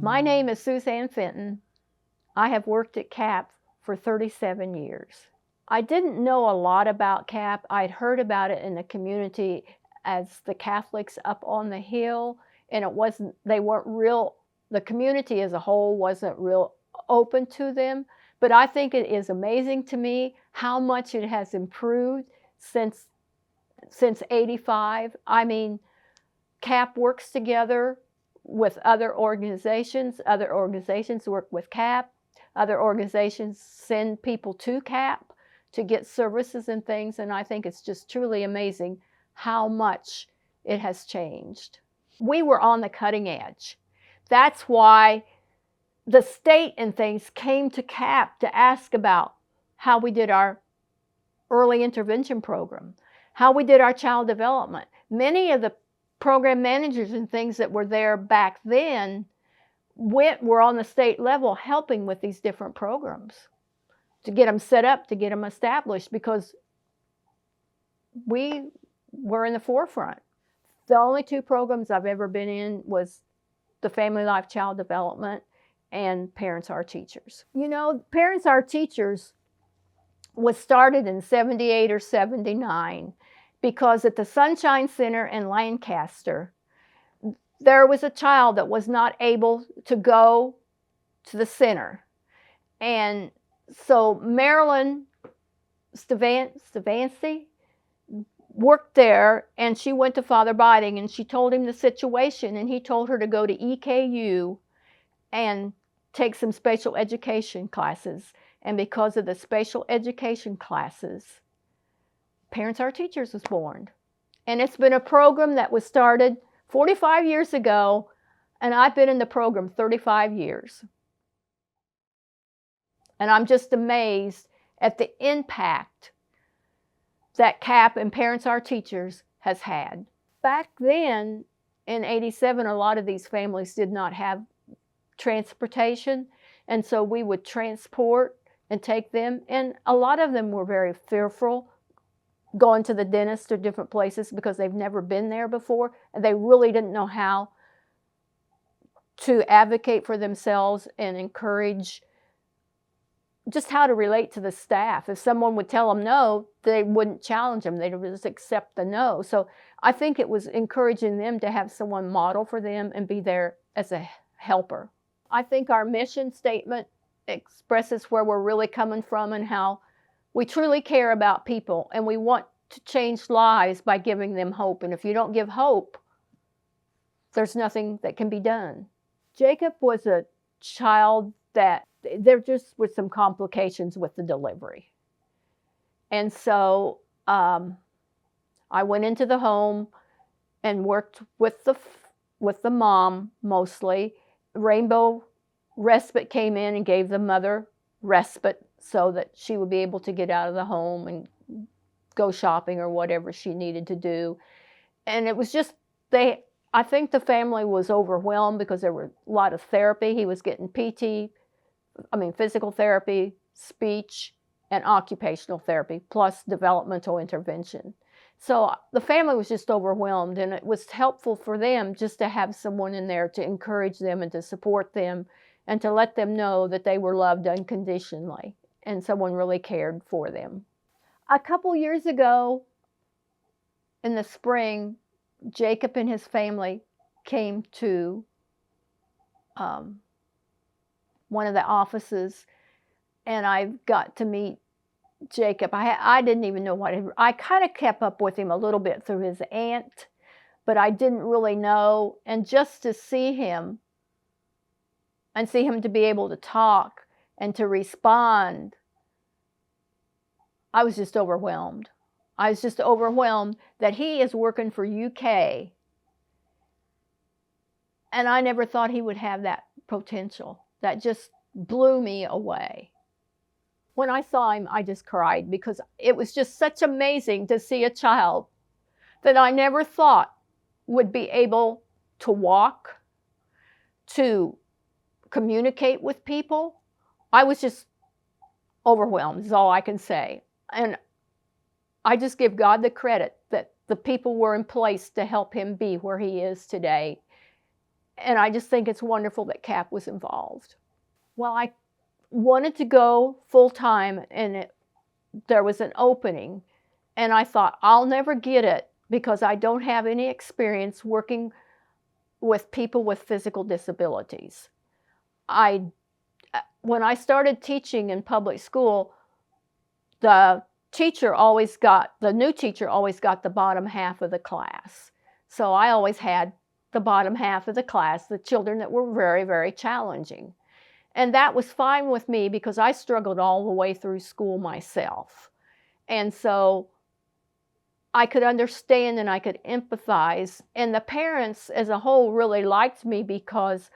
My name is Suzann Fenton. I have worked at CAP for 37 years. I didn't know a lot about CAP. I'd heard about it in the community as the Catholics up on the hill, and the community as a whole wasn't real open to them. But I think it is amazing to me how much it has improved since '85. I mean, CAP works together with other organizations work with CAP, other organizations send people to CAP to get services and things, and I think it's just truly amazing how much it has changed. We were on the cutting edge. That's why the state and things came to CAP to ask about how we did our early intervention program, how we did our child development. Many of the program managers and things that were there back then were on the state level helping with these different programs to get them set up, to get them established, because we were in the forefront. The only two programs I've ever been in was the Family Life Child Development and Parents Are Teachers. You know, Parents Are Teachers was started in '78 or '79 because at the Sunshine Center in Lancaster, there was a child that was not able to go to the center. And so Marilyn Stavancy worked there, and she went to Father Biding, and she told him the situation, and he told her to go to EKU and take some special education classes. And because of the special education classes, Parents Are Teachers was born. And it's been a program that was started 45 years ago, and I've been in the program 35 years. And I'm just amazed at the impact that CAP and Parents Are Teachers has had. Back then, in '87, a lot of these families did not have transportation, and so we would transport and take them, and a lot of them were very fearful going to the dentist or different places because they've never been there before, and they really didn't know how to advocate for themselves and encourage just how to relate to the staff. If someone would tell them no, they wouldn't challenge them. They'd just accept the no. So I think it was encouraging them to have someone model for them and be there as a helper. I think our mission statement expresses where we're really coming from and how we truly care about people, and we want to change lives by giving them hope. And if you don't give hope, there's nothing that can be done. Jacob was a child that there just were some complications with the delivery. And so I went into the home and worked with the mom mostly. Rainbow Respite came in and gave the mother respite so that she would be able to get out of the home and go shopping or whatever she needed to do. And it was just, I think the family was overwhelmed because there were a lot of therapy. He was getting physical therapy, speech, and occupational therapy, plus developmental intervention. So the family was just overwhelmed, and it was helpful for them just to have someone in there to encourage them and to support them and to let them know that they were loved unconditionally and someone really cared for them. A couple years ago, in the spring, Jacob and his family came to one of the offices, and I got to meet Jacob. I didn't even know I kind of kept up with him a little bit through his aunt, but I didn't really know. And just to see him and see him to be able to talk and to respond, I was just overwhelmed. I was just overwhelmed that he is working for UK, and I never thought he would have that potential. That just blew me away. When I saw him, I just cried because it was just such amazing to see a child that I never thought would be able to walk, to communicate with people. I was just overwhelmed, is all I can say. And I just give God the credit that the people were in place to help him be where he is today. And I just think it's wonderful that CAP was involved. Well, I wanted to go full-time, and there was an opening, and I thought, I'll never get it because I don't have any experience working with people with physical disabilities. When I started teaching in public school, the new teacher always got the bottom half of the class. So I always had the bottom half of the class, the children that were very, very challenging. And that was fine with me because I struggled all the way through school myself. And so I could understand and I could empathize. And the parents as a whole really liked me because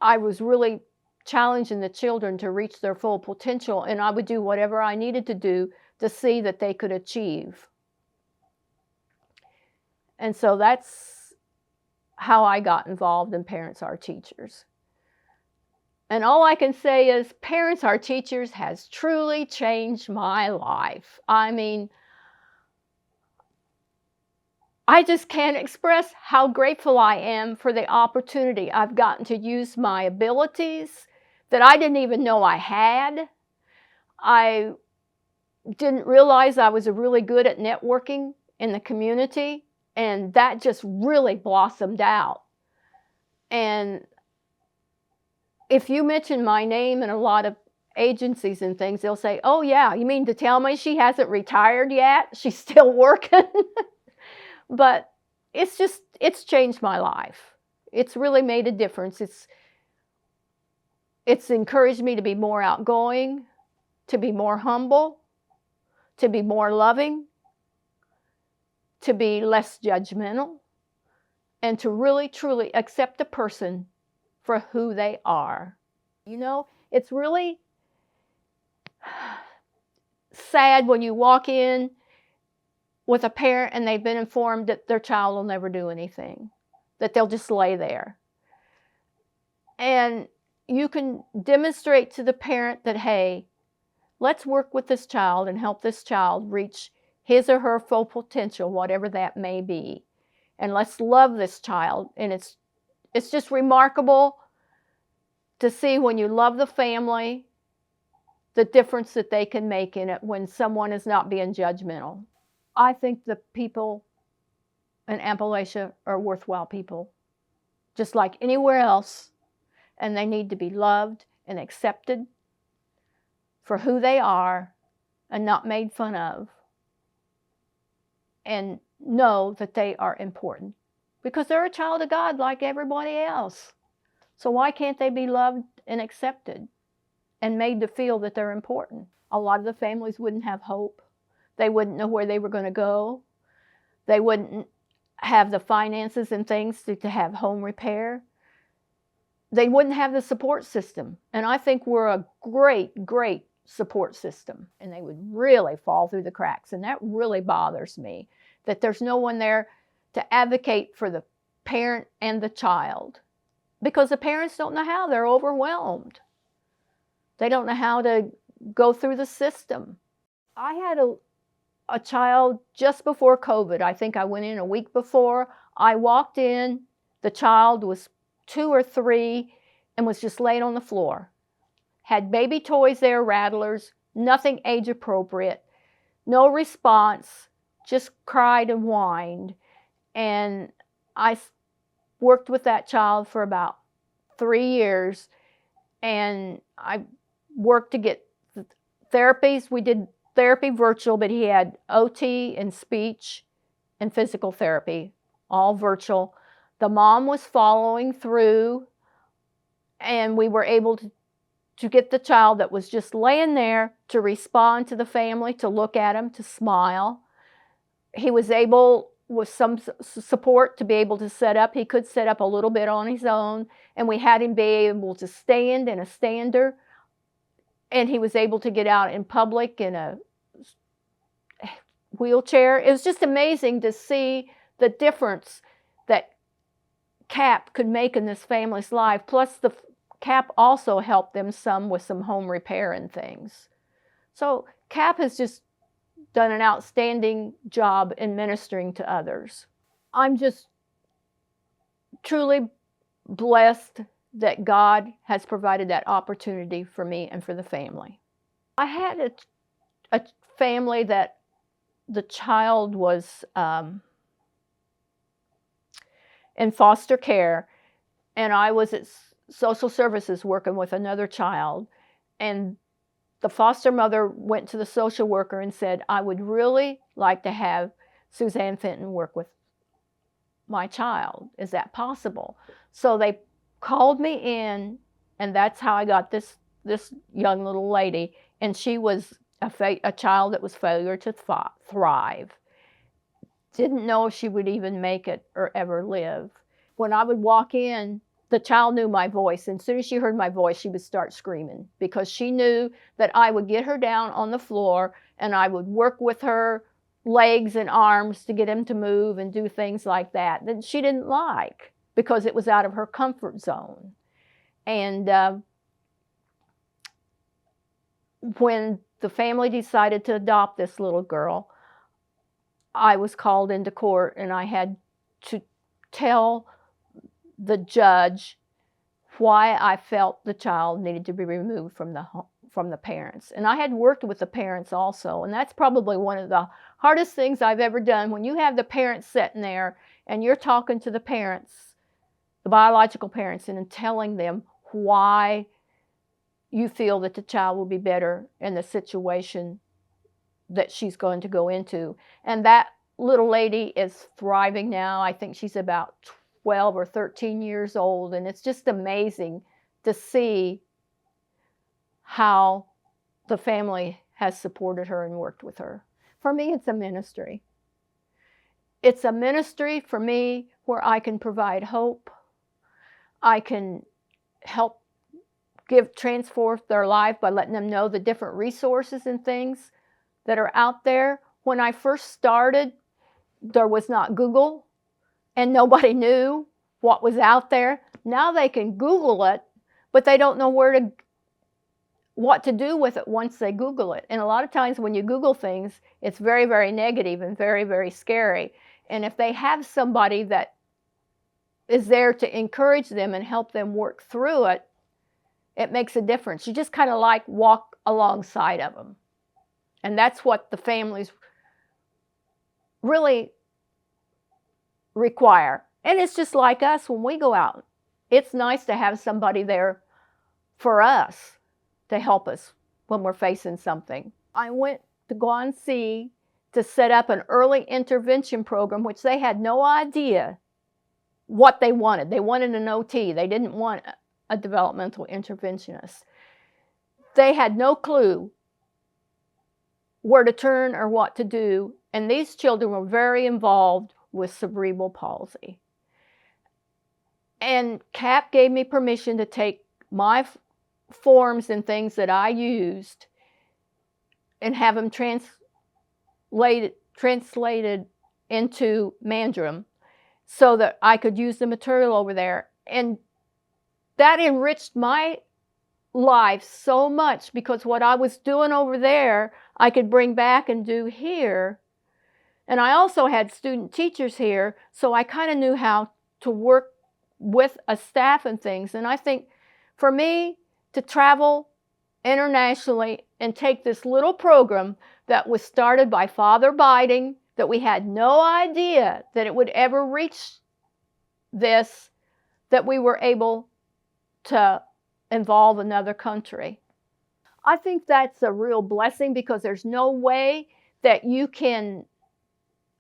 I was really challenging the children to reach their full potential, and I would do whatever I needed to do to see that they could achieve. And so that's how I got involved in Parents Are Teachers. And all I can say is Parents Are Teachers has truly changed my life. I mean, I just can't express how grateful I am for the opportunity I've gotten to use my abilities that I didn't even know I had. I didn't realize I was really good at networking in the community, and that just really blossomed out. And if you mention my name in a lot of agencies and things, they'll say, oh yeah, you mean to tell me she hasn't retired yet? She's still working? But it's changed my life. It's really made a difference. It's encouraged me to be more outgoing, to be more humble, to be more loving, to be less judgmental, and to really, truly accept a person for who they are. You know, it's really sad when you walk in with a parent and they've been informed that their child will never do anything, that they'll just lay there. And you can demonstrate to the parent that, hey, let's work with this child and help this child reach his or her full potential, whatever that may be. And let's love this child. And it's just remarkable to see when you love the family, the difference that they can make in it when someone is not being judgmental. I think the people in Appalachia are worthwhile people, just like anywhere else, and they need to be loved and accepted for who they are and not made fun of, and know that they are important because they're a child of God like everybody else. So why can't they be loved and accepted and made to feel that they're important? A lot of the families wouldn't have hope. They wouldn't know where they were going to go. They wouldn't have the finances and things to have home repair. They wouldn't have the support system. And I think we're a great, great support system. And they would really fall through the cracks. And that really bothers me, that there's no one there to advocate for the parent and the child. Because the parents don't know how. They're overwhelmed. They don't know how to go through the system. I had a child just before COVID. I think I went in a week before. I walked in, the child was 2 or 3 and was just laid on the floor. Had baby toys there, rattlers, nothing age appropriate, no response, just cried and whined. And I worked with that child for about 3 years, and I worked to get therapies. We did therapy virtual, but he had OT and speech and physical therapy, all virtual. The mom was following through, and we were able to get the child that was just laying there to respond to the family, to look at him, to smile. He was able, with some support, to be able to set up. He could set up a little bit on his own, and we had him be able to stand in a stander, and he was able to get out in public in a wheelchair. It was just amazing to see the difference that CAP could make in this family's life. Plus, the CAP also helped them some with some home repair and things. So CAP has just done an outstanding job in ministering to others. I'm just truly blessed that God has provided that opportunity for me and for the family. I had a family that the child was in foster care, and I was at social services working with another child, and the foster mother went to the social worker and said, I would really like to have Suzann Fenton work with my child. Is that possible? So they called me in, and that's how I got this young little lady. And she was a child that was failure to thrive. Didn't know if she would even make it or ever live. When I would walk in, the child knew my voice. And as soon as she heard my voice, she would start screaming because she knew that I would get her down on the floor and I would work with her legs and arms to get him to move and do things like that she didn't like because it was out of her comfort zone. And when the family decided to adopt this little girl, I was called into court and I had to tell the judge why I felt the child needed to be removed from the parents. And I had worked with the parents also, and that's probably one of the hardest things I've ever done. When you have the parents sitting there and you're talking to the parents, the biological parents, and telling them why you feel that the child will be better in the situation that she's going to go into. And that little lady is thriving now. I think she's about 12 or 13 years old, and it's just amazing to see how the family has supported her and worked with her. For me, it's a ministry. It's a ministry for me where I can provide hope. I can help transform their life by letting them know the different resources and things that are out there. When I first started, there was not Google, and nobody knew what was out there. Now they can Google it, but they don't know what to do with it once they Google it. And a lot of times when you Google things, it's very, very negative and very, very scary. And if they have somebody that is there to encourage them and help them work through it, it makes a difference. You just kind of like walk alongside of them. And that's what the families really require. And it's just like us when we go out. It's nice to have somebody there for us to help us when we're facing something. I went to Guangxi to set up an early intervention program, which they had no idea what they wanted. They wanted an OT. They didn't want a developmental interventionist. They had no clue where to turn or what to do. And these children were very involved with cerebral palsy. And CAP gave me permission to take my forms and things that I used and have them translated into Mandarin so that I could use the material over there. And that enriched my life so much because what I was doing over there, I could bring back and do here. And I also had student teachers here, so I kind of knew how to work with a staff and things. And I think for me to travel internationally and take this little program that was started by Father Biding, that we had no idea that it would ever reach this, that we were able to involve another country. I think that's a real blessing because there's no way that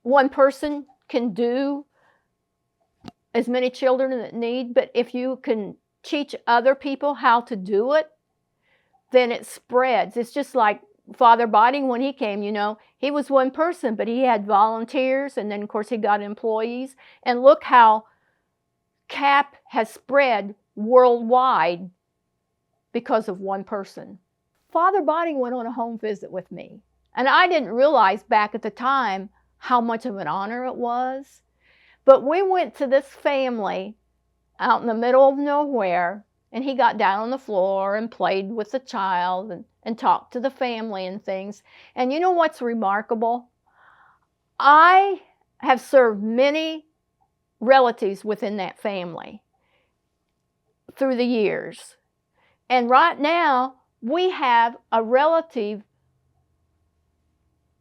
one person can do as many children that need, but if you can teach other people how to do it, then it spreads. It's just like Father Biding when he came, he was one person, but he had volunteers, and then of course he got employees. And look how CAP has spread worldwide because of one person. Father Biding went on a home visit with me, and I didn't realize back at the time how much of an honor it was. But we went to this family out in the middle of nowhere, and he got down on the floor and played with the child and talked to the family and things. And you know what's remarkable? I have served many relatives within that family. through the years. And right now, we have a relative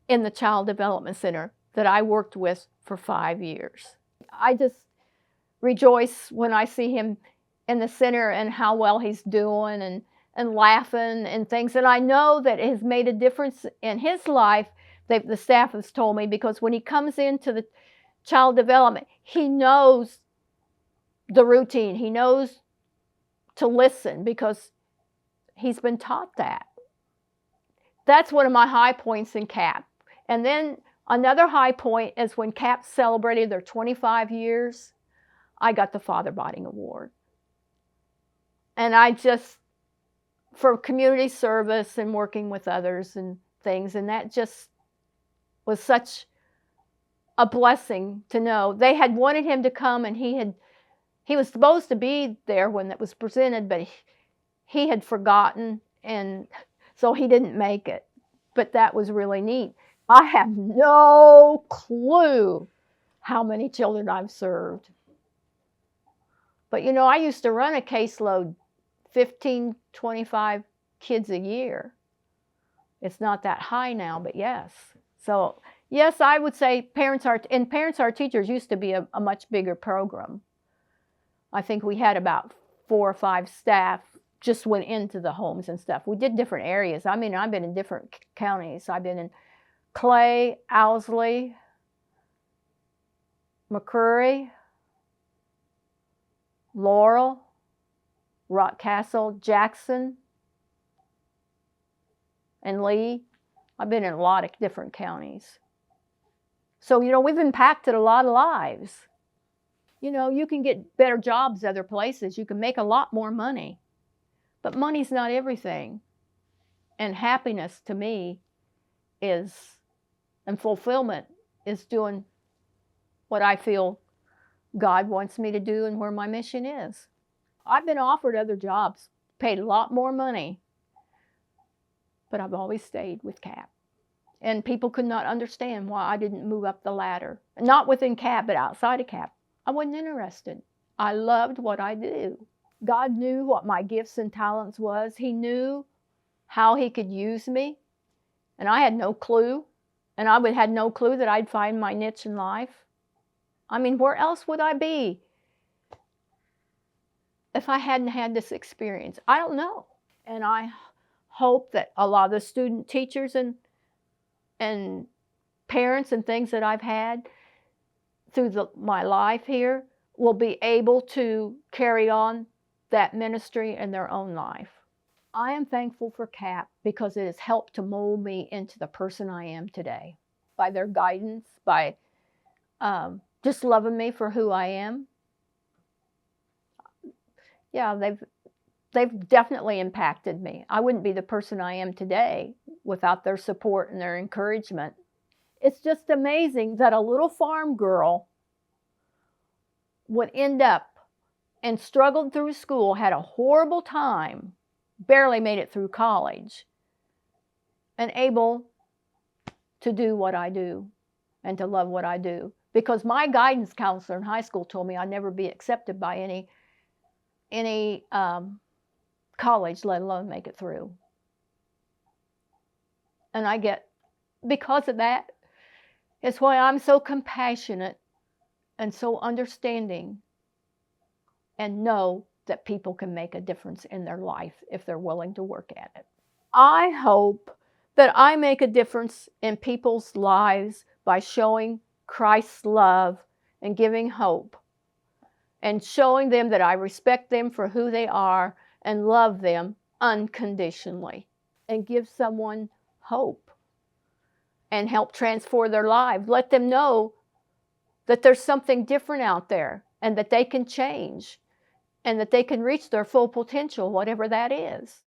in the Child Development Center that I worked with for 5 years. I just rejoice when I see him in the center and how well he's doing and laughing and things. And I know that it has made a difference in his life. The staff has told me, because when he comes into the child development, he knows the routine. He knows to listen because he's been taught that. That's one of my high points in CAP. And then another high point is when CAP celebrated their 25 years, I got the Father Bonding Award. And I just, for community service and working with others and things, and that just was such a blessing to know. They had wanted him to come, and he was supposed to be there when it was presented, but he had forgotten, and so he didn't make it. But that was really neat. I have no clue how many children I've served. But you know, I used to run a caseload 15, 25 kids a year. It's not that high now, but yes. So yes, I would say Parents Are Teachers used to be a much bigger program. I think we had about 4 or 5 staff just went into the homes and stuff. We did different areas. I mean, I've been in different counties. I've been in Clay, Owsley, McCreary, Laurel, Rockcastle, Jackson, and Lee. I've been in a lot of different counties. So, you know, we've impacted a lot of lives. You know, you can get better jobs other places. You can make a lot more money. But money's not everything. And happiness to me is, and fulfillment is doing what I feel God wants me to do and where my mission is. I've been offered other jobs, paid a lot more money, but I've always stayed with CAP. And people could not understand why I didn't move up the ladder. Not within CAP, but outside of CAP. I wasn't interested. I loved what I do. God knew what my gifts and talents was. He knew how he could use me. And I had no clue. And I had no clue that I'd find my niche in life. I mean, where else would I be if I hadn't had this experience? I don't know. And I hope that a lot of the student teachers and parents and things that I've had through my life here will be able to carry on that ministry in their own life. I am thankful for CAP because it has helped to mold me into the person I am today. By their guidance, by just loving me for who I am. Yeah, they've definitely impacted me. I wouldn't be the person I am today without their support and their encouragement. It's just amazing that a little farm girl would end up and struggled through school, had a horrible time, barely made it through college, and able to do what I do and to love what I do. Because my guidance counselor in high school told me I'd never be accepted by any college, let alone make it through. And because of that, it's why I'm so compassionate and so understanding and know that people can make a difference in their life if they're willing to work at it. I hope that I make a difference in people's lives by showing Christ's love and giving hope and showing them that I respect them for who they are and love them unconditionally and give someone hope and help transform their lives. Let them know that there's something different out there and that they can change and that they can reach their full potential, whatever that is.